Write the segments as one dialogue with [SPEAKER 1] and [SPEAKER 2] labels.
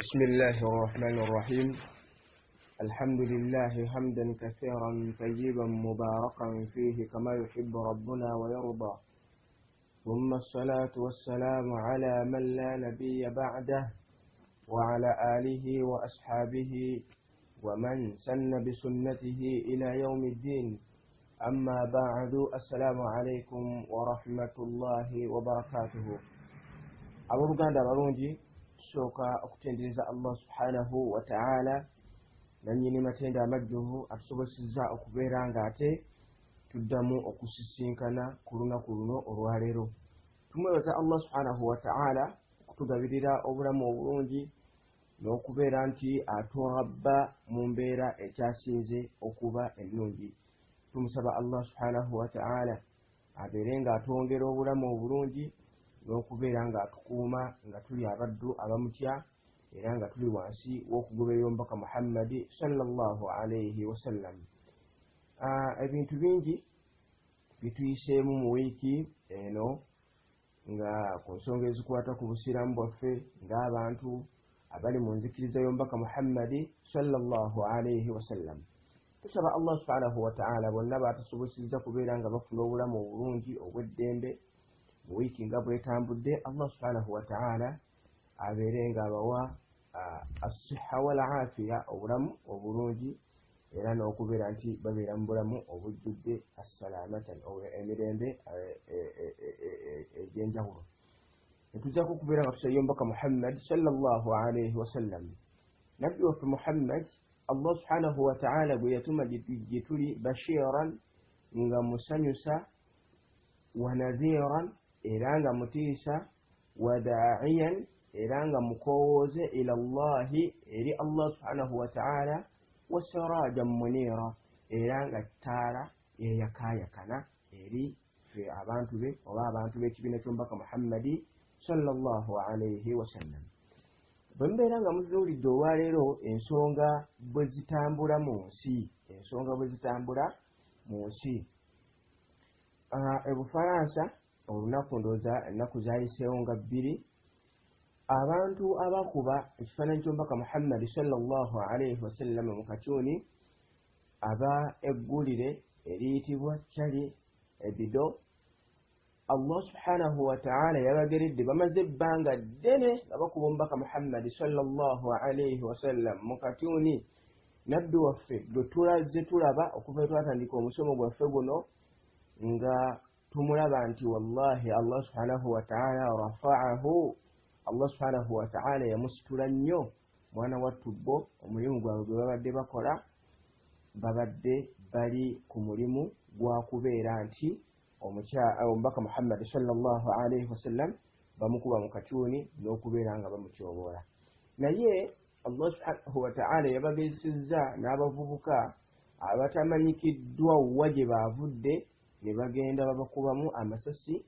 [SPEAKER 1] بسم الله الرحمن الرحيم. الحمد لله حمدا كثيرا طيبا مباركا فيه كما يحب ربنا ويرضى، ثم الصلاة والسلام على من لا نبي بعده وعلى آله وأصحابه ومن سن بسنته إلى يوم الدين. أما بعد، السلام عليكم ورحمة الله وبركاته. أبو بغاندة برونجي soka okutendereza Allah subhanahu wa ta'ala nanyini matenda amajjuhu atusobosezza okubeera nga ate tuddamu okusisinkana ku lunaku luno olwaleero. Tumwebaza Allah subhanahu wa ta'ala okutugabirira obulamu obulungi n'okubeera nti atwabba mu mbeera ekyasinze okuba ennungi. Tumusaba Allah subhanahu wa ta'ala abeere nga atwongera obulamu obulungi n'okubeera nga atukuuma nga tuli abaddu abamutya era nga tuli wansi w'okugoberera omubaka Muhammadi sallallahu alayhi wasallam. Ebintu bingi bituyiseemu mu wiiki eno nga ku nsonga ezikwata ku busiraamu bwaffe ng'abantu abali mu nzikiriza y'omubaka Muhammadi sallallahu alayhi wasallam. Tusaba Allah subhanahu wa ta'ala bonna baatusobosezza kubeera nga bafuna obulamu obulungi obw'eddembe mu wiiki nga bwetambudde. Allah subhanahu wa ta'ala abeere nga abawa as-sihha wal afiya, obulamu obulungi era n'okubeera nti babeera mu bulamu obujjudde assalamatan, emirembe egy'enjawulo. Netujjako okubeera nga tusabye omubaka Muhammad sallallahu alayhi wasallam. Nabbi waffe Muhammad Allah subhanahu wa ta'ala gwe yatuma gye tuli bashiran nga musanyusa, wa nadhiran era nga mutiisa, wa da'iyan era nga mukowooze ila Allahi eri Allah subhanahu wa ta'ala, wa sirajan munira era nga ttaala eyakaayakana eri ffe abantu be oba abantu b'ekibiina ky'omubaka Muhammadi sallallahu alayhi wasallam. Bwe mbeera nga muzuulidde olwaleero ensonga bwe zitambula mu nsi, Ebufalansa olunaku ndowooza ennaku zayiseewo nga 2, abantu abakuba ekifaananyi ky'omubaka Muhammad sallallahu alayhi wasallam mu kacuuni aba eggulire eriyitibwa Charlie Hebdo, Allah subhanahu wa ta'ala yabageredde bamaze ebbanga ddene nga bakuba omubaka Muhammad sallallahu alayhi wasallam mu kacuuni. Nabbi waffe gwe tulaze tulaba okuva twatandika omusomo gwaffe guno nga tumulaba nti wallahi Allah subhanahu wa ta'ala rafa'ahu, Allah subhanahu wa ta'ala yamusitula nnyo. Mwana wattu bo omulimu gwabwe gwe babadde bakola, babadde bali ku mulimu gwa kubeera nti omubaka Muhammad sallallahu alayhi wasallam bamukuba mu kacuuni n'okubeera nga bamutyoboola. Naye Allah subhanahu wa ta'ala yabagezesezza n'abavubuka abatamanyikiddwa wa gye baavudde ne bagenda babakubamu amasasi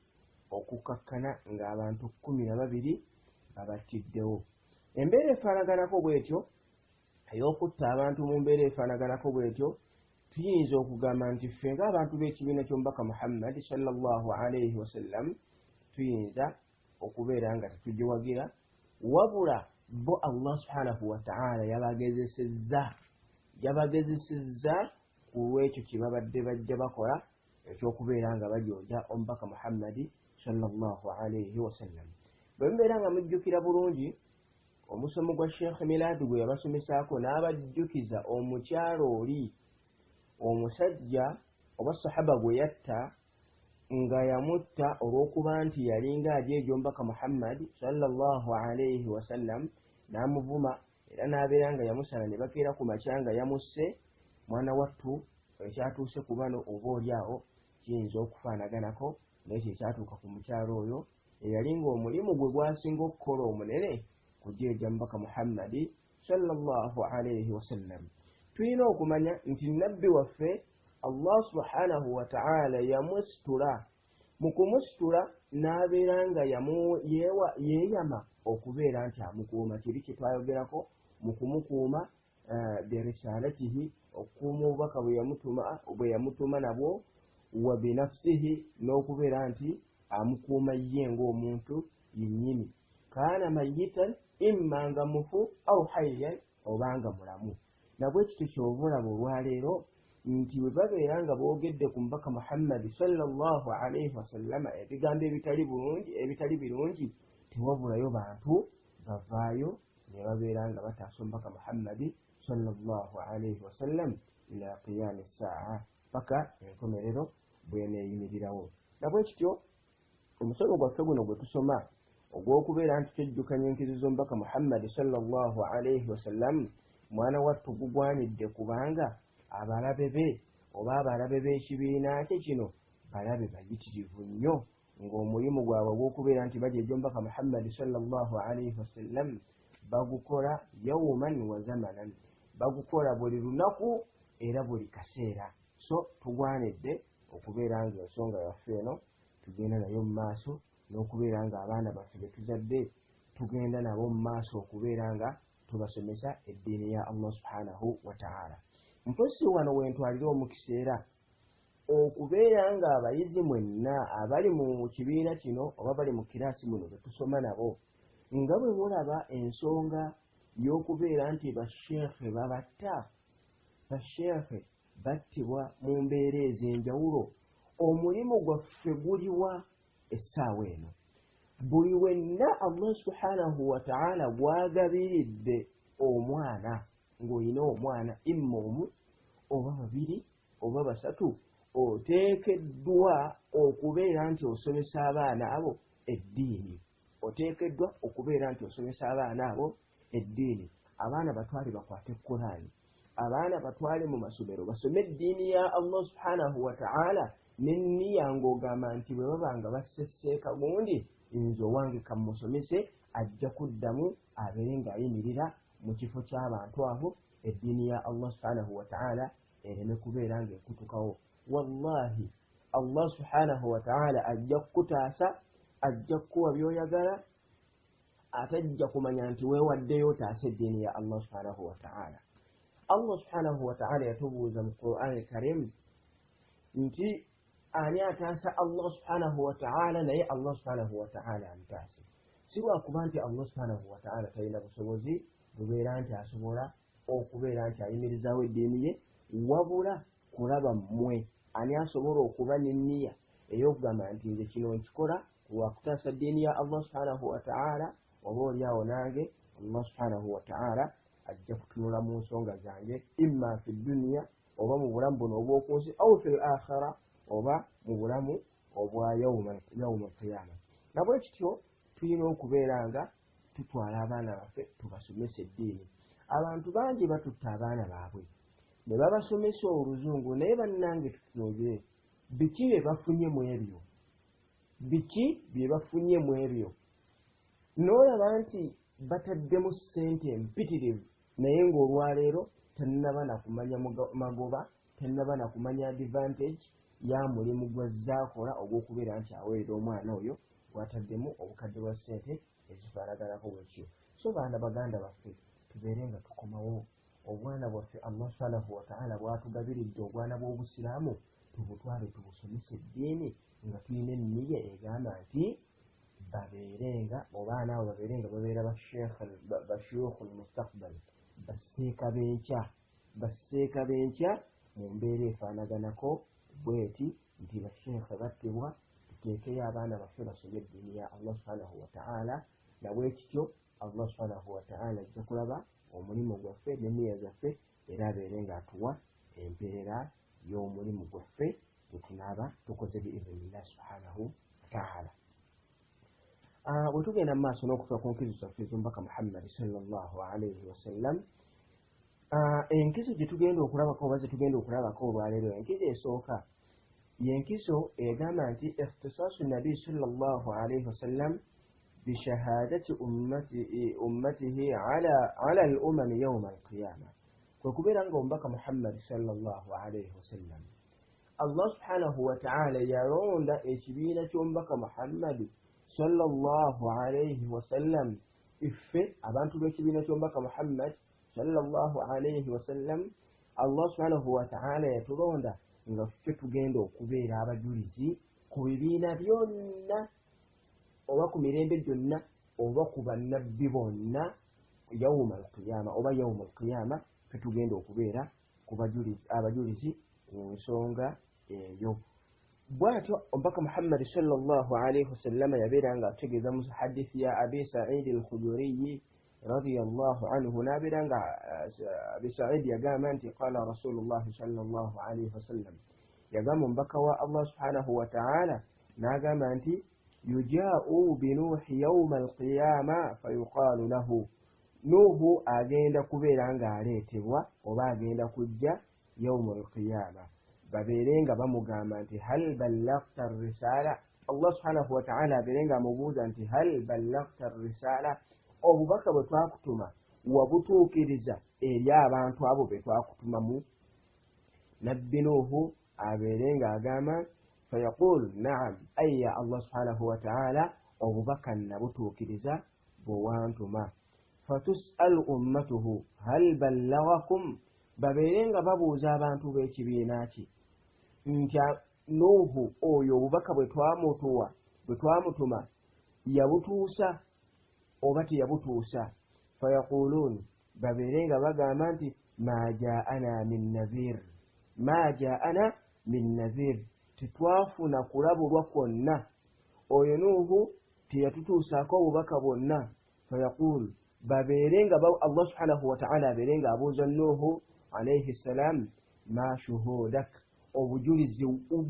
[SPEAKER 1] okukakkana ng'abantu 12 babattiddewo. Embeera efaanaganako bw'etyo ey'okutta abantu mu mbeera efaanaganako bw'etyo, tuyinza okugamba nti ffe ng'abantu b'ekibiina ky'omubaka Muhammad sallallahu alayhi wasallam tuyinza okubeera nga tetugiwagira, wabula bo Allah subhanahu wa ta'ala yabagezesezza ku lw'ekyo kye babadde bajja bakola ekyokubeera nga bajooja omubaka Muhammadi sallallahu alayhi wasallam. Bwe mbeera nga mujjukira bulungi omusomo gwa Sheikh Milad gwe yabasomesaako n'abajjukiza omukyalo oli omusajja oba sahaba gwe yatta nga yamutta olw'okuba nti yalinga ajeeja omubaka Muhammad sallallahu alayhi wasallam, n'amuvuma era n'abeera nga yamusala ne bakeera ku makya nga yamusse. Mwana wattu ekyatuuse ku bano oba oli awo kiyinza okufaanaganako n'ekyo ekyatuuka ku mukyalo oyo eyali ng'omulimu gwe gwasinga okukola omunene kujeeja mubaka Muhammadi sallallahu alayhi wasallam. Tulina okumanya nti nabbi waffe Allah subhanahu wa ta'ala yamusitula. Mu kumusitula n'abeera nga yeeyama okubeera nti amukuuma. Kiri kye twayogerako mu kumukuuma birisalatihi, okukuuma obubaka bwe yamutuma nabwo, wa binafsihi n'okubeera nti amukuuma ye ng'omuntu yennyini. kana mayitan imma nga mufu aw hayyan obanga mulamu. Nabwe ekyo ky'obulaba olwaleero nti bwe babeera nga boogedde ku mubaka Muhammad sallallahu alaihi wasallama ebigambo ebitali birungi tewabulayo bantu bavaayo ne babeera nga bataasa omubaka Muhammad sallallahu alaihi wasallam ila qiyam as-saa paka enkomerero bweneeyimirirawo. Nabwe kityo omusomo gwaffe guno gwe tusoma ogw'okubeera nti twejjukanya enkizo z'omubaka Muhammad sallallahu alaihi wasallam mwana wattu gugwanidde kubanga abalabe be oba abalabe b'ekibiina kye kino balabe bayitirivu nnyo ng'omulimu gwabwe ogw'okubeera nti bajeja omubaka Muhammad sallallahu alaihi wasallam bagukola yawman wa zamanan, bagukola buli lunaku era buli kaseera. So tugwanidde okubeera nga ensonga yaffe eno tugenda nayo mu maaso n'okubeera nga abaana baffe be tuzadde tugenda nabo mu maaso okubeera nga tubasomesa eddiini ya Allah subhanahu wa ta'ala. Mposi wano wentwalira omukisa era okubeera nga abayizi mwenna abali mu kibiina kino oba bali mu kiraasi muno be tusoma nabo nga bwe mulaba ensonga y'okubeera nti basheekhe babatta, basheekhe battibwa mu mbeera ez'enjawulo, omulimu gwaffe guliwa essaawa eno? Buli wenna Allah subhanahu wa ta'ala gwagabiridde omwana, ng'olina omwana imma omu oba babiri oba basatu, oteekeddwa okubeera nti osomesa abaana abo eddiini. Oteekeddwa okubeera nti osomesa abaana abo eddiini. Abaana batwale bakwate Qur'ani, abaana batwale mu masomero basome eddiini ya Allah subhanahu wa ta'ala n'enniya ng'ogamba nti bwe baba nga basesseeka gundi nze owange kamusomese ajja kuddamu abeere ng'ayimirira mu kifo ky'abantu abo eddiini ya Allah subhanahu wa ta'ala ereme kubeera ng'ekutukawo. Wallahi Allah subhanahu wa ta'ala ajja kukutaasa, ajja kukuwa by'oyagala, atajja kumanya nti weewaddeyo otaasa eddiini ya Allah subhanahu wa ta'ala. Allah subhanahu wa ta'ala yatubuuza mu Qur'an al-Karim nti ani ataasa Allah subhanahu wa ta'ala, naye Allah subhanahu wa ta'ala amutaase. Si lwakuba nti Allah subhanahu wa ta'ala talina busobozi bubeera nti asobola okubeera nti ayimirizaawo eddiini ye, wabula kulaba mmwe ani asobola okuba n'enniya ey'okugamba nti nze kino nkikola lwakutaasa ddiini ya Allah subhanahu wa ta'ala, oba oliawo nange Allah subhanahu wa ta'ala ajja kutunula mu nsonga zange imma fi dduniya oba mu bulamu buno obw'oku nsi au fi al-akhira oba mu bulamu obwa yawma qiyama. Nabwe kityo tulina okubeera nga tutwala abaana baffe tubasomesa eddiini. Abantu bangi batutta abaana baabwe ne babasomesa oluzungu, naye bannange tutunuulire biki bye bafunye mu ebyo, biki bye bafunye mu ebyo. N'olaba nti bataddemu ssente empitirivu naye ng'olwaleero tannaba na kumanya magoba, tannaba na kumanya advantage ya mulimu gw'azzaakola ogw'okubeera nti aweerera omwana oyo gw'ataddemu obukadde bwa ssente ezifaanaganako bwekyo. So baana baganda baffe tubeere nga tukomawo obwana bwaffe Allah subhanahu wa ta'ala bw'atugabiridde obwana bw'obusiraamu tubutwale tubusomesa eddiini nga tulina enniya egamba nti babeerenga obaana abo babeerenga babeera bashuyukhul mustaqbal, basseeka b'enkya mu mbeera efaanaganako bweti nti basheekhe battibwa. Tuteekeyo abaana baffe basome eddiini ya Allah subhanahu wa ta'ala, nabwe kityo Allah subhanahu wa ta'ala ajja kulaba omulimu gwaffe n'enniya zaffe era abeere ng'atuwa empeera y'omulimu gwaffe gwe tunaaba tukoze biidhnillah subhanahu wa ta'ala. Bwe tugenda mu maaso n'okutuuka ku nkizo zaffe z'omubaka Muhammad sallallahu alaihi wasallam, enkizo gye tugenda okulabako oba ze tugenda okulabako olwaleero, enkizo esooka yenkizo egamba nti ikhtisaasu nabi sallallahu alaihi wasallam bishahadati ummatihi ala al-umami yawma al-qiyama. Kwe kubeera nga omubaka Muhammad sallallahu alaihi wasallam Allah subhanahu wa ta'ala yalonda ekibiina ky'omubaka Muhammad sallallahu alaihi wasallam, iffe abantu b'ekibiina ky'omubaka Muhammad sallallahu alaihi wasallam Allah subhanahu wa ta'ala yatulonda nga ffe tugenda okubeera abajulizi ku bibiina byonna oba ku mirembe gyonna oba ku bannabbi bonna yawma alqiyama oba yawma alqiyama fetugenda okubeera abajulizi ku nsonga eyo. bwatyo omubaka Muhammad sallallahu alayhi wasallam yabeera nga ategeeza mu hadithi ya Abi Sa'id al-Khudri radiyallahu anhu nabeera nga Abi Sa'id yagamba nti qala Rasulullah sallallahu alayhi wasallam yagamba omubaka wa Allah subhanahu wa ta'ala nagamba nti yujaa'u bi Nuhi yawma al-qiyama fayuqalu lahu Nuhu agenda kubeera nga aleetebwa oba agenda kujja yawma al-qiyama babeere nga bamugamba nti hal ballaghta ar-risala Allah subhanahu wa ta'ala abeere nga amubuuza nti hal ballaghta ar-risala obubaka bwe twakutuma wabutuukiriza eri abantu abo be twakutumamu. nabbi Nuhu abeere nga agamba fayaqul na'am ayya Allah subhanahu wa ta'ala obubaka nabutuukiriza bwewantuma. fatus'alu ummatuhu hal ballaghakum babeere nga babuuza abantu b'ekibiina ki nti Nuhu oyo obubaka bwe twamutuma yabutuusa oba teyabutuusa. fayaquluun babeere nga bagamba nti ma jaa'ana min nadhir tetwafuna kulabulwa kwonna oyo Nuhu teyatutuusaako obubaka bwonna. fayaqul babeere nga Allah subhanahu wa ta'ala abeere nga abuuza Nuhu alayhi salam ma shuhudak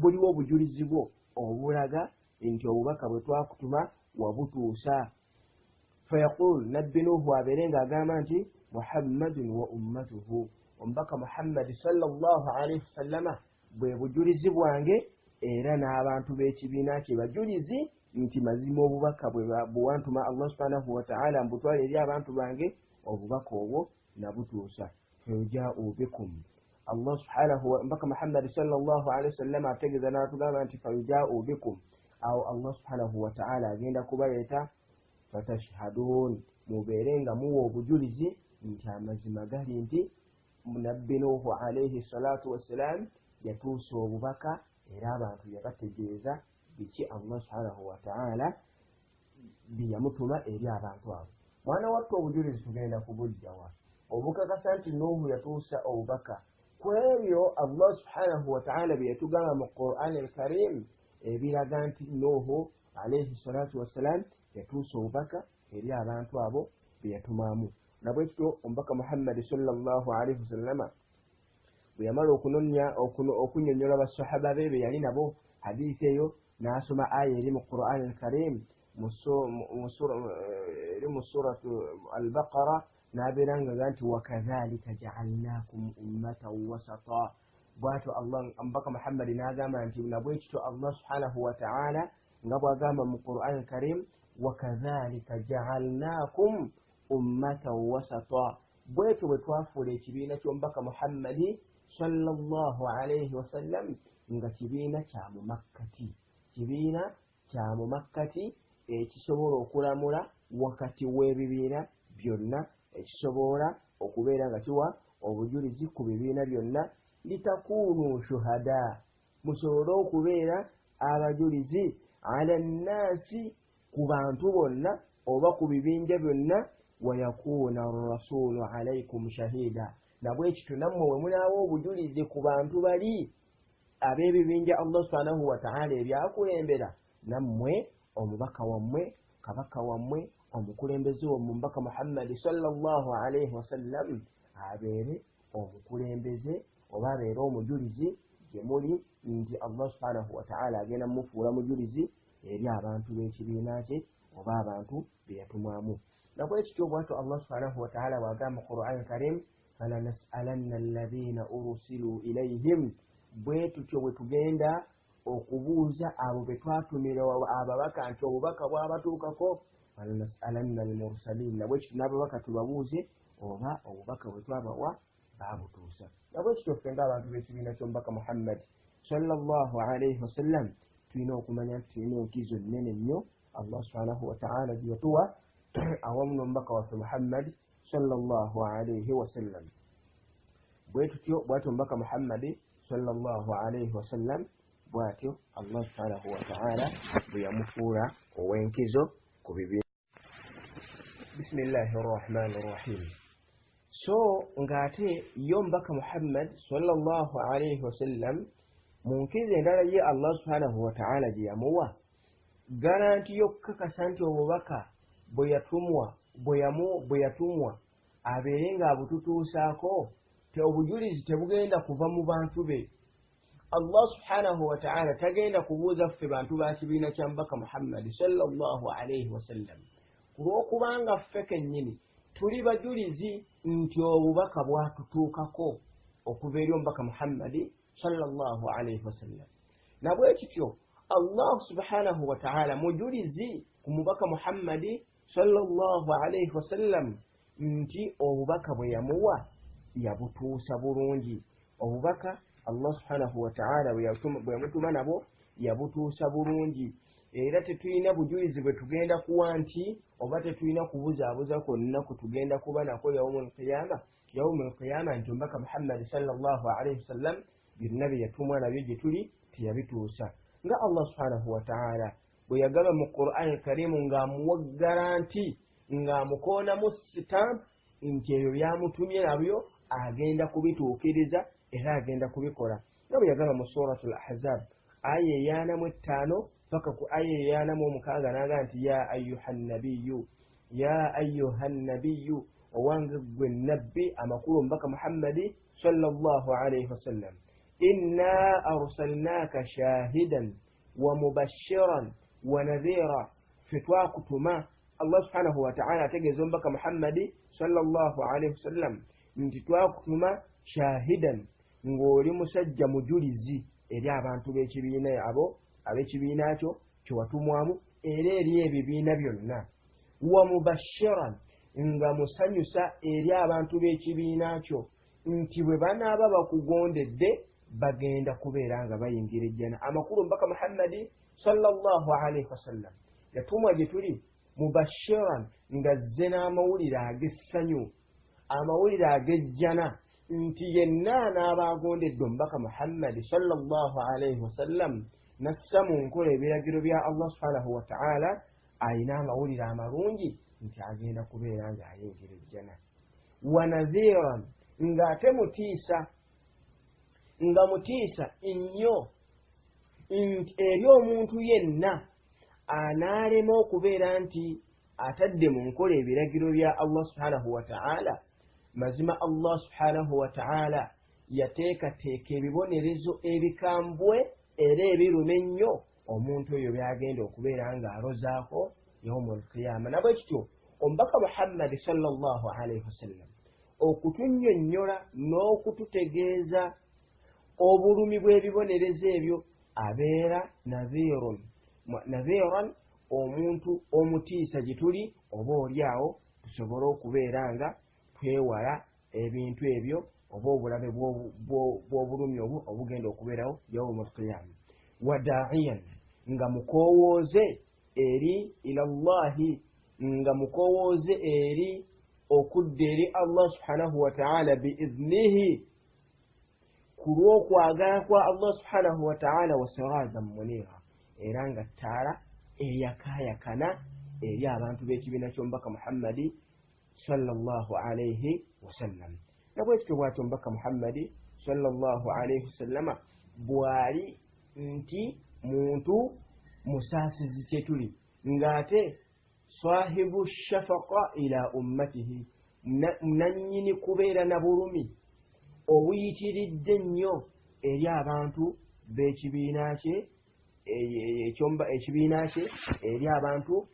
[SPEAKER 1] buliwo obujulizi bwo obulaga nti obubaka bwe twakutuma wabutuusa. fayaqul nabbi Nuhu abeere nga agamba nti Muhammadun wa ummatuhu omubaka Muhammad sallallahu alayhi wasallama bwe bujulizi bwange era n'abantu b'ekibiina kye bajulizi nti mazima obubaka bwewantuma Allah subhanahu wa ta'ala mbutwala eri abantu bange obubaka obwo nabutuusa. fayujaa'u bikum Allah subhanahu wa mbaka Muhammad sallallahu alayhi wasallam ategeeza n'atugamba nti fayujaa'u bikum awo Allah subhanahu wa ta'ala agenda kubaleeta fatashhadun mubeere nga muwa obujulizi nti amazima gali nti nabbi Nuhu alayhi salatu wassalam yatuusa obubaka era abantu yabategeeza biki Allah subhanahu wa ta'ala biyamutuma eri abantu abo. mwana wattu obujulizi tugenda kubujjawa obukakasa nti Nuhu yatuusa obubaka ku ebyo Allah subhanahu wa ta'ala bye yatugamba mu Qur'an al-Karim ebiraga nti Nuhu alayhi salatu wassalam yatuusa obubaka eri abantu abo bye yatumamu. nabwe kityo omubaka Muhammad sallallahu alayhi wasallama bwe yamala okunnyonnyola basahaba be be yali nabo hadithi eyo n'asoma aya eri mu Qur'an al-Karim mu suratu al-Baqara n'abeera nga nti wakadhalika ja'alnakum ummatan wasata. bwatyo Allah omubaka Muhammad n'agamba nti nabwe kityo Allah subhanahu wa ta'ala nga bw'agamba mu Qur'an al-Karim wakadhalika ja'alnakum ummatan wasata bwetyo bwe twafuula ekibiina ky'omubaka Muhammad sallallahu alayhi wasallam nga kibiina kya mu makkati ekisobola okulamula wakati w'ebibiina byonna ekisobola okubeera nga kiwa obujulizi ku bibiina byonna litakunu shuhada musobole okubeera abajulizi ala nnaasi ku bantu bonna oba ku bibinja byonna wayakuna rasulu alaykum shahida nabwe ekyo nammwe we munaawo obujulizi ku bantu bali ab'ebibinja Allah subhanahu wa ta'ala ebyakulembera nammwe omubaka wammwe kabaka wammwe omukulembeze omubaka Muhammad sallallahu alayhi wasallam abeere omukulembeze oba abeere omujulizi gye muli nti Allah subhanahu wa ta'ala agenda mufuula mujulizi eri abantu b'ekibiina kye oba abantu be yatumwamu. nabwe ekityo bwatyo Allah subhanahu wa ta'ala bw'agamba mu Qur'an Karim falanas'alanna alladhina ursilu ilayhim bwe tutyo bwe tugenda okubuuza abo be twatumira ababaka nti obubaka bwabatuukako falanas'alanna almursalin nabwe kityo n'ababaka tubabuuze oba obubaka bwe twabawa baabutuusa. nabwe kityo ffe ng'abantu b'ekibiina ky'omubaka Muhammad sallallahu alayhi wasallam tulina okumanya nti tulina enkizo nnene nnyo Allah subhanahu wa ta'ala gye yatuwa awamu n'omubaka waffe Muhammad sallallahu alayhi wasallam. bwe tutyo bwatyo omubaka Muhammad sallallahu alayhi wasallam bwatyo Allah subhanahu wa ta'ala bwe yamufuula ow'enkizo ku bibiina. Bismillahir Rahmanir Rahim. So ngate yombaka Muhammad sallallahu alayhi wasallam munkize ndala ye Allah subhanahu wa ta'ala je yamuwa garanti yokkaka santi obubaka bwe yatumwa abeerenga abututuusaako te obujulizi tebugenda kuva mu bantu be. Allah subhanahu wa ta'ala tagenda kubuuza ffe bantu ba kibiina kya mbaka Muhammad sallallahu alayhi wasallam kulwokubanga ffe kennyini tuli bajulizi nti obubaka bwatutuukako okuva eri omubaka Muhammad sallallahu alayhi wasallam. Nabwe kityo Allah subhanahu wa ta'ala mujulizi ku mubaka Muhammad sallallahu alayhi wasallam nti obubaka bwe yamuwa yabutuusa bulungi. Obubaka Allah subhanahu wa ta'ala bwe yamutuma nabo yabutuusa bulungi. Era tetulina bujulizi bwe tugenda kuwa nti oba tetulina kubuzaabuza kwonna kutugenda kuba nako yawmul qiyama nti omubaka Muhammad sallallahu alayhi wasallam byonna bye yatumwa nabyo gye tuli teyabituusa. Nga Allah subhanahu wa ta'ala bwe yagamba mu Qur'an al-Karim ng'amuwa garanti ng'amukoonamu sitamp nti ebyo byamutumye nabyo agenda kubituukiriza era agenda kubikola. Nga bwe yagamba mu Suratul Ahzab aya 45 paka ku aya 46 n'agamba nti ya ayyuhan nabiyyu owange gwe nabbi amakulu omubaka Muhammadi sallallahu alayhi wasallam inna arsalnaka shahidan wa mubashiran wa nadhira ffe twakutuma. Allah subhanahu wa ta'ala ategeeza omubaka Muhammadi sallallahu alayhi wasallam nti twakutuma shahidan ng'oli musajja mujulizi eri abantu b'ekibiina abo ab'ekibiina kyo kyewatumwamu era eri ebibiina byonna. Wa mubashiran nga musanyusa eri abantu b'ekibiina kyo nti bwe banaaba bakugondedde bagenda kubeera nga bayingira ejjana. Amakulu omubaka Muhammadi sallallahu alayhi wasallam yatumwa gye tuli mubashiran nga azze n'amawulire ag'essanyu amawulire ag'ejjana nti yenna anaaba agondedde omubaka Muhammadi sallallahu alayhi wasallam nassa mu nkola ebiragiro bya Allah subhanahu wa ta'ala ayina amawulire amalungi nti agenda kubeera nga ayingira ejjana. Wa nadhiran ng'ate mutiisa nnyo eri omuntu yenna anaalema okubeera nti atadde mu nkola ebiragiro bya Allah subhanahu wa ta'ala. Mazima Allah subhanahu wa ta'ala yateekateeka ebibonerezo ebikambwe era ebiruma ennyo omuntu oyo byagenda okubeera ng'alozaako yawmul qiyama. Nabwe kityo omubaka Muhammad sallallahu alayhi wasallam okutunnyonnyola n'okututegeeza obulumi bw'ebibonerezo ebyo abeera nadhiran omuntu omutiisa gye tuli oba oli awo tusobole okubeera nga twewala ebintu ebyo oba obulabe bw'obulumi obwo obugenda okubeerawo yawmul qiyama. Wa da'iyan nga mukowooze eri ila Allahi nga mukowooze eri okudda eri Allah subhanahu wa ta'ala biiznihi ku lw'okwagala kwa Allah subhanahu wa ta'ala wa sirajan munira era nga ttaala eyakaayakana eri abantu b'ekibiina ky'omubaka Muhammadi sallallahu alayhi wasallam. Nabwe kityo bw'atyo omubaka Muhammadi sallallahu alayhi wasallama bw'ali nti muntu musaasizi kye tuli ng'ate sahibu shafaqa ila ummatihi nannyini kubeera na bulumi obuyitiridde ennyo eri abantu b'ekibiina kye ekibiina kye eri abantu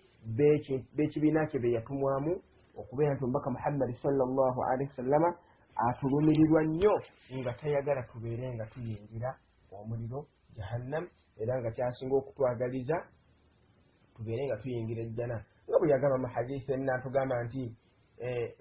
[SPEAKER 1] b'ekibiina kye be yatumwamu okubeera nti omubaka Muhammad sallallahu alayhi wasallama atulumirirwa nnyo nga tayagala tubeere nga tuyingira omuliro jahannam era nga kyasinga okutwagaliza tubeere nga tuyingira ejjana. Nga bwe yagamba mu hadisi enna atugamba nti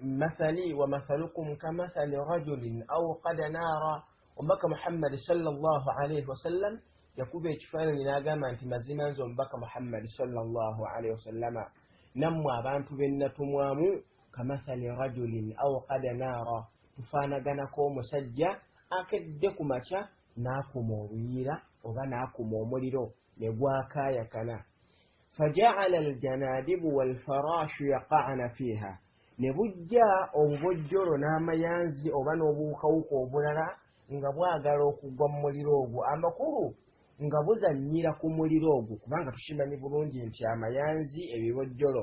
[SPEAKER 1] mathali wa mathalukum kamathali rajulin awqada naara. Omubaka Muhammad sallallahu alayhi wasallam yakuba ekifaananyi n'agamba nti mazima nze omubaka Muhammad sallallahu alayhi wasallama nammwe abantu be natumwamu kamathali rajulin awqada naara tufaanaganako omusajja akedde ku makya n'akuma oluyiira oba n'akuma omuliro ne gwakaayakana. فجعل الجنادب والفراش يقعن فيها نبجا obubojjolo n'amayanzi oba n'obuwukawuka obulala nga bwagala okugwa mu muliro ogwo amakulu nga buzannyira ku muliro ogwo kubanga tukimanyi bulungi nti amayanzi ebibojjolo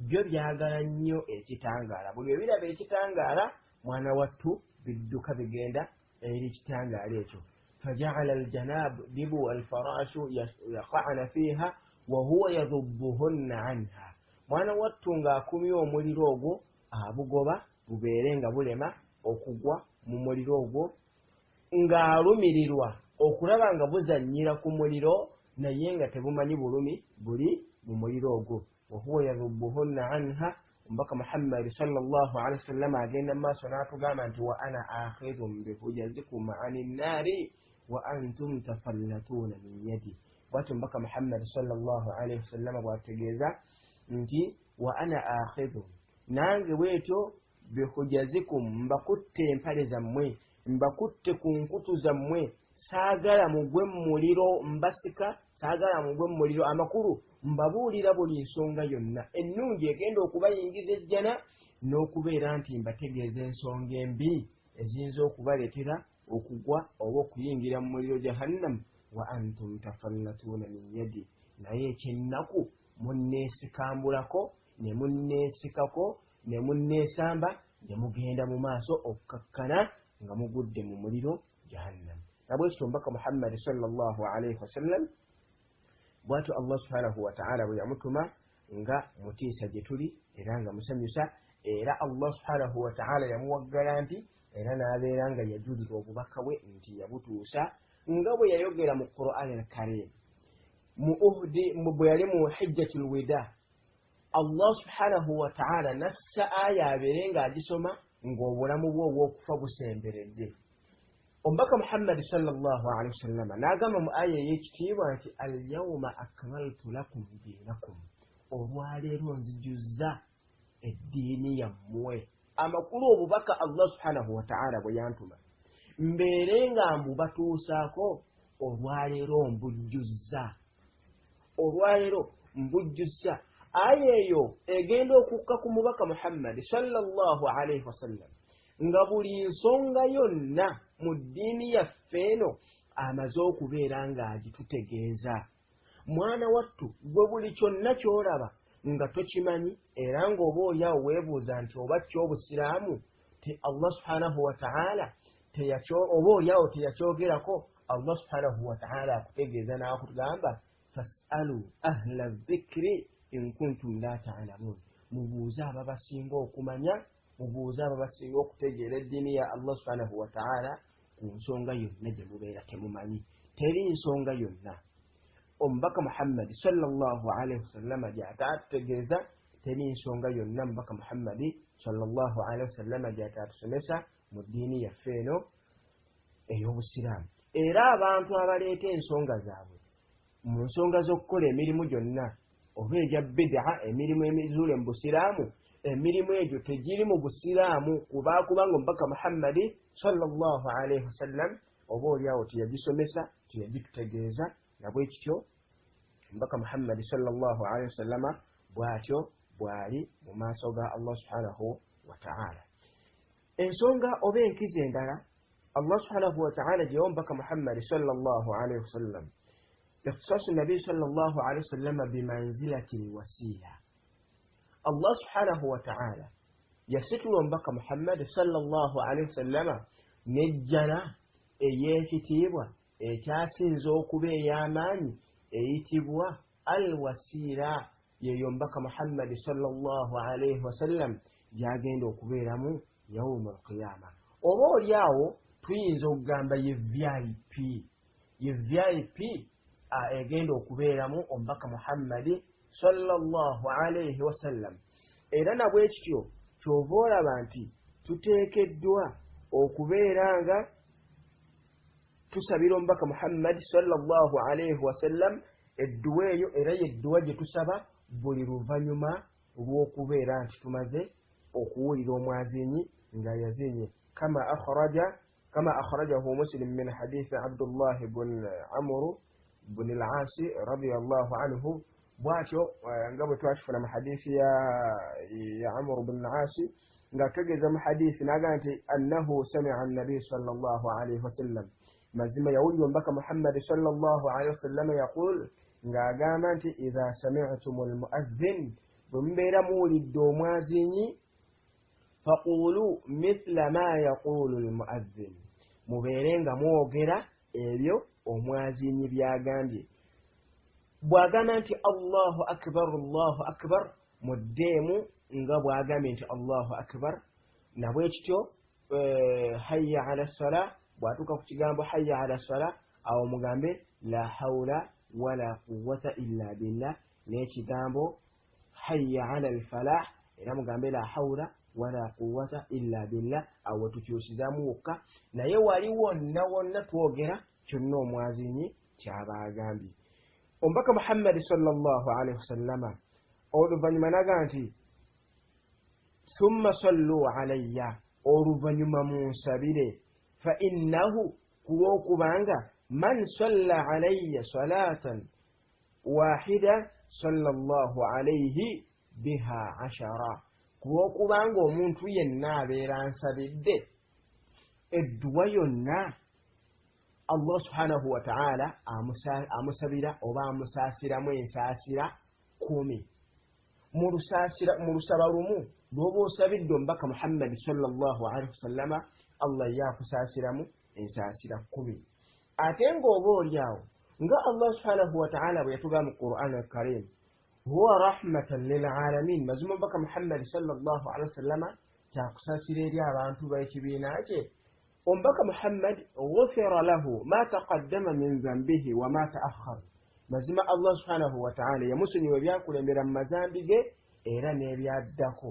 [SPEAKER 1] byo byagala nnyo ekitangaala buli ebiraba ekitangaala mwana wattu bidduka bigenda eri ekitangaala ekyo فجعل الجنادب والفراش يقعن فيها وهو يذبهن عنها mwana wattu ng'akumya omuliro ogwo abugoba bubeere nga bulema okugwa mu muliro ogwo ng'alumirirwa okulaba nga buzannyira ku muliro naye nga tebumanyi bulumi buli mu muliro ogwo wahuwa yadhubuhunna anha omubaka muhammadi sallallahu alaihi wasallam agenda mu maaso n'atugamba nti wa ana akhidhun bihujazikum ani nnaari wa antum tafallatuuna min yadi bwati omubaka muhammadi sallallahu alaihi wasallam bw'ategeeza nti wa ana akhidhun nange bwetyo bihujazikum mbakutte empale zammwe mbakutte ku nkutu zammwe saagala mugwe mu muliro mbasika saagala mugwe mu muliro amakulu mbabuulira buli nsonga yonna ennungi egenda okubayingiza ejjana n'okubeera nti mbategeeza ensonga embi eziyinza okubaleetera okugwa oba okuyingira mu muliro jahannam wa antum tafallatuuna min yadi naye ekyennaku munneesikambulako ne munneesikako ne munneesamba ne mugenda mu maaso okkakkana nga mugudde mu muliro jahannam nabwekityo omubaka muhammadi sallallahu alaihi wasallam bwatyo allah subhanahu wataala bwe yamutuma nga mutiisa gye tuli era nga musanyusa era allah subhanahu wataala yamuwaggala nti era n'abeera nga yajulira obubaka bwe nti yabutuusa nga bwe yayogera mu quran al-karim bwe yali mu hijjatul wida allah subhanahu wataala nassa aya abeere ng'agisoma ng'obulamu bwe obw'okufa busemberedde omubaka muhammadi sallallahu alaihi wasallam n'agamba mu aya ey'ekitiibwa nti alyawma akmaltu lakum diinakum olwaleero nzijuzza eddiini yammwe amakulu obubaka allah subhanahu wataala bwe yantuma mbeere nga mbubatuusaako olwaleero mbujjuzza aya eyo egenda okukka ku mubaka muhammadi sallallahu alaihi wasallam nga buli nsonga yonna mu ddiini yaffe eno amaze okubeera ng'agitutegeeza mwana wattu gwe buli kyonna ky'olaba nga tokimanyi era ng'oba oliawo weebuuza nti oba ky'obusiraamu allah subhanahu wataala oba oliawo teyakyogerako allah subhanahu wataala akutegeeza n'akugamba fasalu ahla dhikri in kuntum la ta'lamun mubuuze ababasinga okumanya mubuuze ababasinga okutegeera eddiini ya allah subhanahu wataala ku nsonga yonna gye mubeera temumanyi teri nsonga yonna omubaka muhammadi sallallahu alaihi wasallama gy'ataatutegeeza teri nsonga yonna mubaka muhammadi sallallahu alaihi wasallama gy'ataatusomesa mu ddiini yaffe eno ey'obusiraamu era abantu abaleeta ensonga zaabwe mu nsonga z'okukola emirimu gyonna oba egya bid'a emirimu emizuule mu busiraamu emirimu egyo tegiri mu busiraamu kubanga omubaka muhammadi sallallahu alaihi wasallam oba oliawo teyagisomesa teyagitutegeeza nabwe kityo omubaka muhammadi sallallahu alaihi wasallama bw'atyo bw'ali mu maaso ga allah subhanahu wataala ensonga oba enkizo endala allah subhanahu wataala gyewa omubaka muhammadi sallallahu alaihi wasallam اختصاص النبي صلى الله عليه وسلم بمنزلة الوسيلة الله سبحانه وتعالى يستر بك محمد صلى الله عليه وسلم نجنا ايتيبوا ايتاسين زوكوبي ياماني ايتيبوا الوسيلة يومبك محمد صلى الله عليه وسلم ياغين دوكوبيرامو يوم القيامة obo lyawo tuyinza okugamba ye VIP egenda okubeeramu omubaka muhammadi sallallahu alaihi wasallam era nabwe kityo kyova olaba nti tuteekeddwa okubeera nga tusabira omubaka muhammadi sallallahu alaihi wasallam edduwa eyo era yedduwa gye tusaba buli luvannyuma lw'okubeera nti tumaze okuwulira omwazinyi nga yazinye kama akhrajahu muslim min hadithi abdullah bn amru بن العاص رضي الله عنه bwatyo nga bwe twakifuna mu hadithi ya Amr ibn al-As nga tegeza mu hadithi naga nti annahu sami'a an-nabi sallallahu alayhi wasallam mazima yawulira mbaka Muhammad sallallahu alayhi wasallam yaqul nga agamba nti idha sami'tumul mu'adhdhin bumbeera muwulidde omwazinyi faqulu mithla ma yaqulu al-mu'adhdhin mubeere nga mwogera ebyo omwazinyi byagambye bwagamba nti Allahu akbar muddeemu nga bwagambye nti Allahu akbar nabwe kityo hayya ala salah bwatuuka ku kigambo hayya ala salah awo mugambe la hawla wala quwwata illa billah n'ekigambo hayya ala al-falah era mugambe la hawla wala quwwata illa billah awo tukyusizaamu wokka naye wali wonna twogera kyonna omwazinyi kyaba agambye ombaka Muhammad sallallahu alaihi wasallama oluvannyuma naga nti summa sallu alayya oluvannyuma munsabire fa innahu kulwokubanga man salla alayya salatan wahida sallallahu alayhi biha ashara kulwokubanga omuntu yenna abeera ansabidde edduwa yonna Allah subhanahu wa ta'ala amusabira oba amusaasiramu ensaasira 10 mu lusaba lumu lwoba osabidde omubaka Muhammad sallallahu alaihi wasallama Allah yakusaasiramu ensaasira 10 ate ng'oba olyawo nga Allah subhanahu wa ta'ala bwe yatugamba mu Qur'an al-Karim huwa rahmatan lil alamin mazima omubaka Muhammad sallallahu alaihi wasallama kyakusaasira eri abantu b'ekibiina kye omubaka Muhammad ghufira lahu ma taqaddama min dhanbihi wa ma ta'akhkhara mazima Allah subhanahu wa ta'ala yamusonyiwa ebyakulembera mu mazambi ge era n'ebyaddako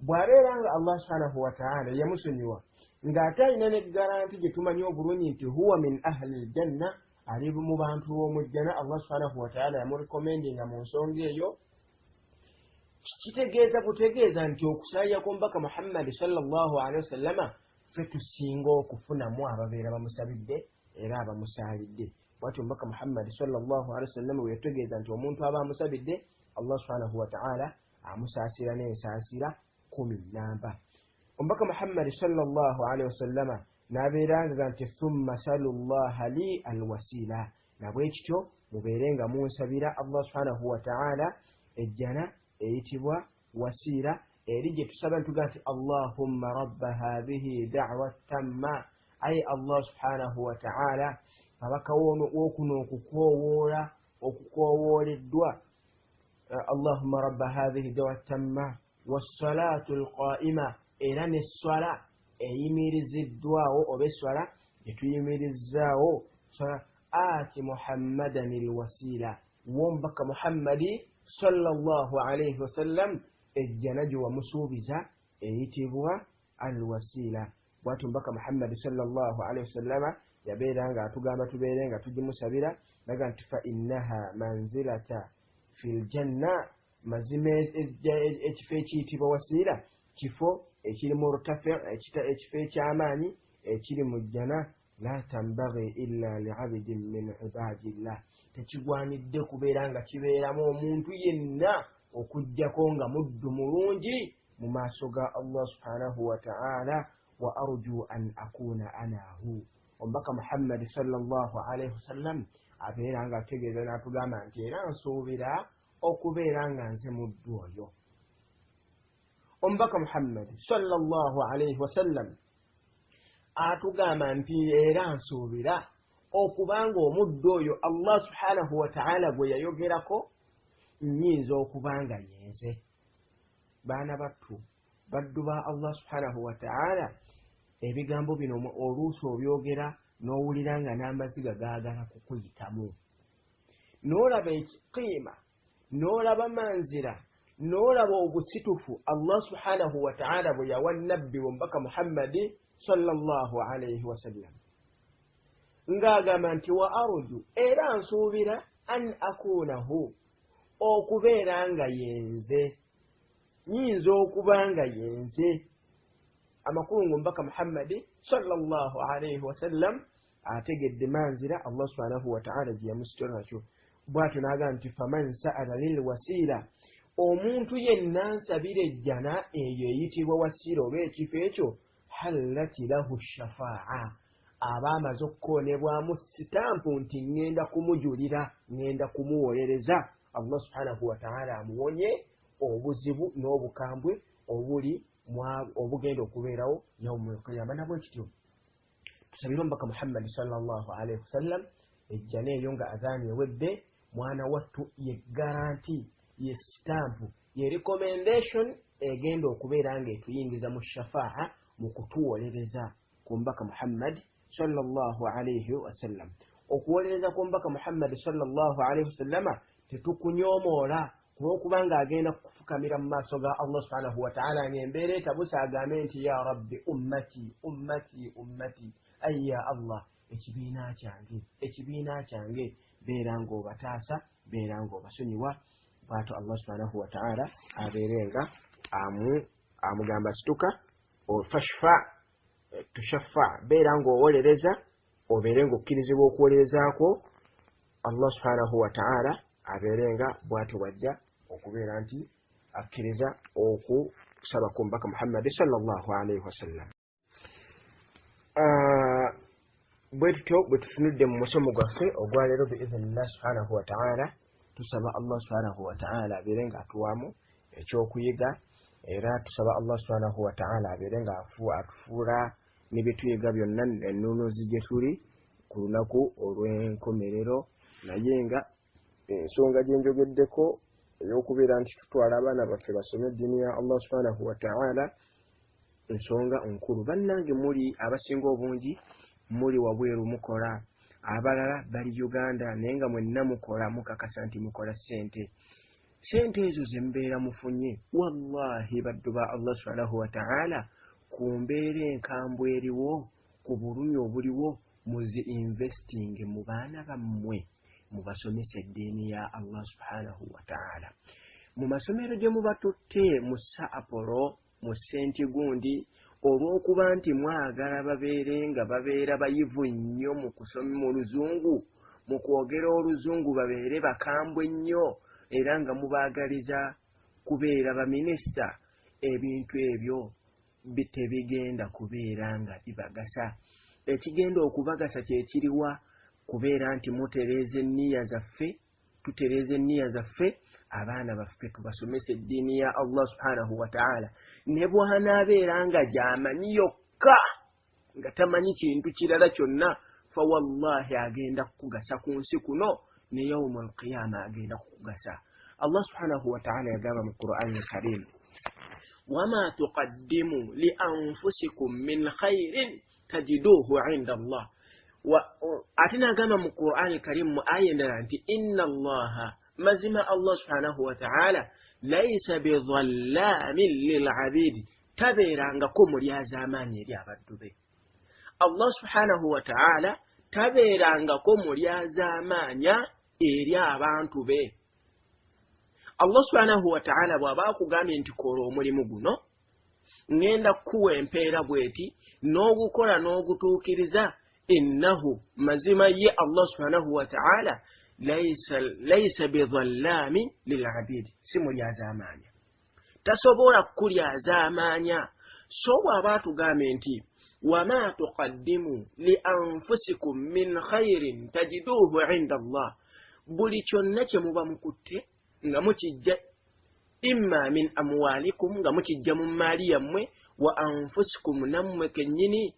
[SPEAKER 1] bw'abeera nga Allah subhanahu wa ta'ala yamusonyiwa ng'ate alina ne garanti gye tumanyi obulungi nti huwa min ahli aljanna ali mu bantu b'omujjana Allah subhanahu wa ta'ala yamurekomendinga mu nsonga eyo kitegeeza kutegeeza nti okusaaya kw'omubaka Muhammad sallallahu alaihi wasallama ffe tusinga okufunamu ababeera bamusabidde era abamusaalidde bwatyo omubaka Muhammad sallallahu alaihi wasallam bwe yategeeza nti omuntu aba amusabidde Allah subhanahu wa ta'ala amusaasira n'ensaasira 10 omubaka Muhammad sallallahu alaihi wasallama n'abeeranga nti thumma salullaha li alwasila nabwe kityo mubeerenga munsabira Allah subhanahu wa ta'ala ejjana eyitibwa wasiila eri gye tusaba ntuga nti Allahumma rabba hadhihi da'wa tamma ay Allah subhanahu wa ta'ala kabaka wokuno okukowooleddwa Allahumma rabba hadhihi da'wa tamma was-salatu al-qa'ima era n'esswala eyimiriziddwawo oba esswala etuyimirizzaawo ati Muhammadan al-wasila womubaka Muhammadi sallallahu alayhi wasallam ejjana gye wamusuubiza eyitibwa al-wasila bwatyo omubaka Muhammad sallallahu alayhi wasallama yabeera nga atugamba tubeere nga tugimusabira naga nti fa innaha manzilata fil janna mazima ekifo ekiyitibwa wasiila kifo ekiri mu rutafi ekifo eky'amaanyi ekiri mu jjana la tambaghi illa li'abdin min ibadillah tekigwanidde kubeera nga kibeeramu omuntu yenna okujjako nga muddu mulungi mu maaso ga Allah subhanahu wa ta'ala wa arju an akuna anahu omubaka Muhammad sallallahu alayhi wasallam abeera nga ategeeza n'atugamba nti era nsuubira okubeera nga nze muddu oyo omubaka Muhammad sallallahu alayhi wasallam atugamba nti era nsuubira okubanga omuddu oyo Allah subhanahu wa ta'ala gwe yayogerako nnyinza okubanga yenze baana battu baddu ba Allah subhanahu wa ta'ala ebigambo bino oluusi obyogera n'owulira nga n'amaziga gaagala kukuyitamu n'olaba ekiqiima n'olaba manzira n'olaba obusitufu Allah subhanahu wa ta'ala bwe yawa nabbi omubaka Muhammadi sallallahu alayhi wasallam ng'agamba nti wa arju era nsuubira an akunahu okubeera nga yenze nyinza okuba nga yenze amakulu ng'omubaka Muhammadi sallallahu alayhi wasallam ategedde manzira Allah subhanahu wa ta'ala gye yamusitula nakyo bw'atyo n'agamba nti faman sa'ala lil wasiila omuntu yenna ansabira ejjana eyo eyitibwa wasiila oba ekifo ekyo hallati lahu shafaa'a aba amaze okukoonebwamu sitampu nti ŋŋenda kumujulira ŋŋenda kumuwolereza Allah subhanahu wa ta'ala amuwonye obuzibu n'obukambwe obugenda okubeerawo yawmul qiyama. Nabwe kityo tusabire omubaka Muhammad sallallahu alaihi wasallam ejjana eyo nga adhaani ewedde mwana wattu ye garanti ye sitampu ye recommendation egenda okubeera nga etuyingiza mu shafaa'a mu kutuwolereza ku mbaka Muhammad sallallahu alaihi wasallam. Okuwolereza ku mbaka Muhammad sallallahu alaihi wasallama tetukunyoomoola kubanga agenda kufukamira mu maaso ga Allah subhanahu wa ta'ala ng'embeera etabusa agambe nti ya rabbi ummati ummati ummati ayya Allah ekibiina kyange beera ng'obataasa beera ng'obasonyiwa. Bw'atyo Allah subhanahu wa ta'ala abeerenga amugamba situka fashfa tushaffa beera ng'owolereza obeere ng'okkirizibwa okuwolerezaako Allah subhanahu wa ta'ala abeerenga bw'atyo wajja okubeera nti akkiriza okusaba ku mbaka Muhammad sallallahu alaihi wasallam. Bwe tutyo bwe tutunudde mu musomo gwaffe ogwaleero biidhnillah subhanahu wa ta'ala tusaba Allah subhanahu wa ta'ala abeere nga atuwaamu ekyokuyiga era tusaba Allah subhanahu wa ta'ala abeere nga atufuula ne bye tuyiga byonna ennunuzi gye tuli ku lunaku olw'enkomerero. Naye nga ensonga gye njogeddeko ey'okubeera nti tutwala abaana baffe basome eddiini ya Allah subhanahu wa ta'ala nsonga nkulu. Bannange muli abasinga obungi muli wabweru mukola, abalala bali Uganda naye nga mwenna mukola mukakasa nti mukola ssente ezo ze mbeera mufunye wallahi baddu ba Allah subhanahu wa ta'ala ku mbeera enkambwe eriwo ku bulumi obuliwo muzi investing mu baana bammwe mubasomesa eddiini ya Allah subhanahu wa ta'ala. Mu masomero gye mubatutte mu Saapolo mu Senti Gundi olw'okuba nti mwagala babeere nga babeera bayivu nnyo mu kusoma mu Luzungu mu kwogera Oluzungu babeere bakambwe nnyo era nga mubaagaliza kubeera baminisita, ebintu ebyo tebigenda kubeera nga bibagasa. Ekigenda okubagasa kye kiriwa kubeera nti mutereeza enniya zaffe tutereeza enniya zaffe abaana baffe tubasomesa eddiini ya Allah subhanahu wa ta'ala. Ne bw'anaabeera nga gy'amanyi yokka nga tamanyi kintu kirala kyonna fa wallahi agenda kukugasa ku nsi kuno ne yawmul qiyama agenda kukugasa. Allah subhanahu wa ta'ala yagamba mu Qur'an al-Karim wama tuqaddimu li anfusikum min khairin tajiduhu 'inda Allah. Ate n'agamba mu Qur'an al-Karim mu aya endala nti inna Allaha mazima Allah subhanahu wa ta'ala laysa bidhallamin lil'abid tabeerangako mulyazaamaanyi eri abaddu be. Allah subhanahu wa ta'ala tabeerangako mulyazaamaanya eri abantu be. Allah subhanahu wa ta'ala bw'aba akugambye nti kola omulimu guno ŋŋenda kukuwa empeera bweti n'ogukola n'ogutuukiriza innahu mazima ye Allah subhanahu wa ta'ala laysa bidhallamin lil'abid si mulyazaamaanya tasobola kulyazaamaanya. So bw'aba atugambye nti wama tuqaddimu li anfusikum min khairin tajiduhu 'inda Allah buli kyonna kye muba mukutte nga mukijja imma min amwalikum nga mukijja mu maali yammwe wa anfusikum nammwe kennyini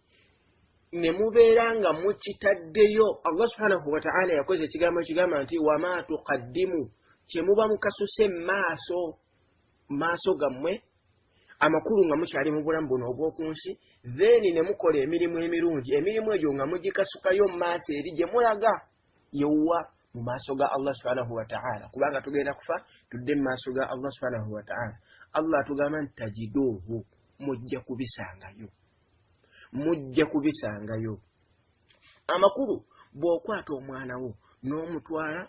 [SPEAKER 1] ne mubeera nga mukitaddeyo. Allah subhanahu wa ta'ala yakoze ekigambo ekigamba nti wama tuqaddimu kye muba mukasuse maaso gammwe amakulu nga mukyali mu bulamu buno obw'oku nsi then ne mukola emirimu emirungi emirimu egyo nga mugikasukayo mu maaso eri gye mulaga yewwa mu maaso ga Allah subhanahu wa ta'ala kubanga tugenda kufa tudde mu maaso ga Allah subhanahu wa ta'ala. Allah atugamba nti tajiduhu mujja kubisangayo. Amakulu bw'okwata omwana wo n'omutwala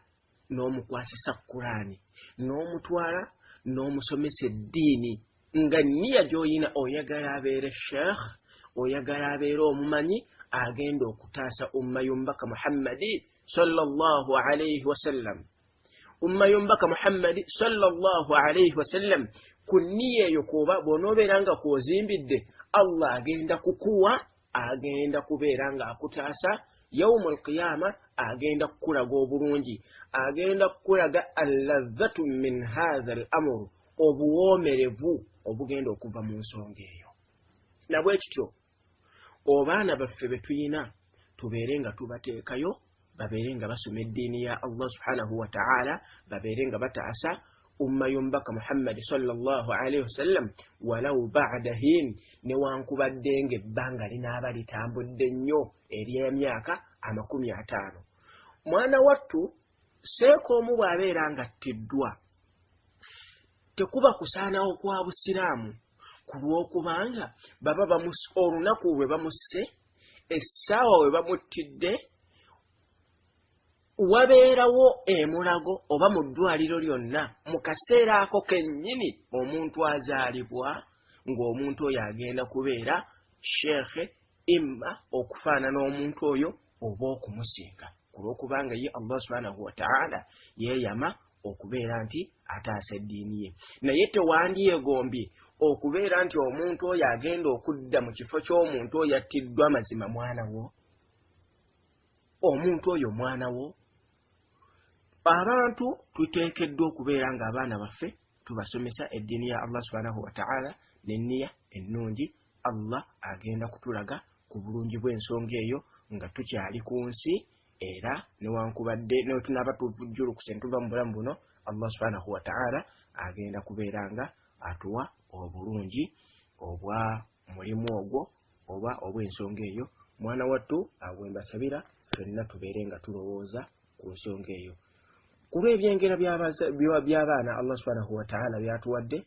[SPEAKER 1] n'omukwasisa Qur'ani n'omutwala n'omusomesa eddiini nga nniya gy'oyina oyagala abeere sheikh oyagala abeere omumanyi agenda okutaasa umma y'omubaka Muhammadi sallallahu alayhi wasallam.
[SPEAKER 2] umma yombaka Muhammad sallallahu alayhi wasallam kunniye yokoba bonoberanga kozimbidde Allah agenda kukuwa agenda kuberanga akutasa yawmul qiyama agenda kukulaga obulungi agenda kukulaga alladhatu min hadha al-amr obuwomerevu obugenda okuva mu nsonga eyo nabwe kityo obaana baffe betuyina tuberenga tubateekayo baberenga basoma eddiini ya Allah subhanahu wa ta'ala baberenga bataasa umma yombaka Muhammad sallallahu alayhi wasallam walau ba'da hin ne wankubadde ebbanga linaaba litambudde nnyo eri emyaka 50 mwana wattu seeko omu bw'abeera nga attiddwa tekuba kusaanawo kwa busiraamu ku lw'okubanga baba olunaku lwe bamusse essaawa we bamuttidde wabeerawo emulago oba mu ddwaliro lyonna mu kaseera ako kennyini omuntu azaalibwa ng'omuntu oyo agenda kubeera sheekhe imma okufaanana omuntu oyo oba okumusinga ku lw'okubanga ye Allah subhanahu wa ta'ala yeeyama okubeera nti ataasa eddiini ye naye tewandyegombye okubeera nti omuntu oyo agenda okudda mu kifo ky'omuntu oyo attiddwa mazima mwana wo omuntu oyo mwana wo abantu tuteekeddwa okubeera nga abaana baffe tubasomesa eddiini ya Allah subhanahu wa ta'ala n'enniya ennungi Allah agenda kutulaga ku bulungi bw'ensonga eyo nga tukyali ku nsi era newankubadde netunaba tuvujjulukuse ntuva mu bulamu buno Allah subhanahu wa ta'ala agenda kubeeranga atuwa obulungi obwa mulimu ogwo oba obw'ensonga eyo mwana wattu agwembasabira ffenna tubeerenga tulowooza ku nsonga eyo kuba ebyengera by'abaana Allah subhanahu wa ta'ala byatuwadde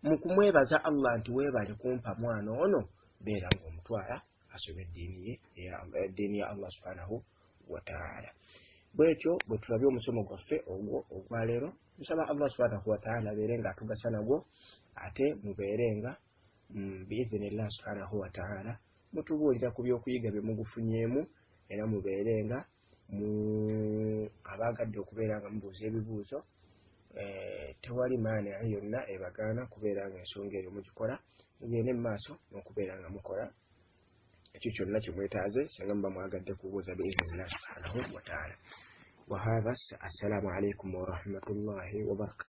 [SPEAKER 2] mu kumwebaza Allah nti weebale kumpa mwana ono beera ng'omutwala asoma eddiini ya Allah subhanahu wa ta'ala bwetyo bwe tulabye omusomo gwaffe ogwo ogwaleero tusaba Allah subhanahu wa ta'ala abeerenga atugasa nagwo ate mubeerenga biidhinillah subhanahu wa ta'ala mutubuulira ku byokuyiga bye mugufunyeemu era mubeerenga abaagadde okubeera nga mubuuza ebibuuzo tewali maani yonna ebagaana kubeera nga ensonga eyo mugikola mugende mu maaso n'okubeera nga mukola ekyo kyonna kimwetaaze singa muba mwagadde kubuuza biidhinillah subhanahu wa ta'ala wa hadha assalamu alaikum wa rahmatullahi wa barakatuh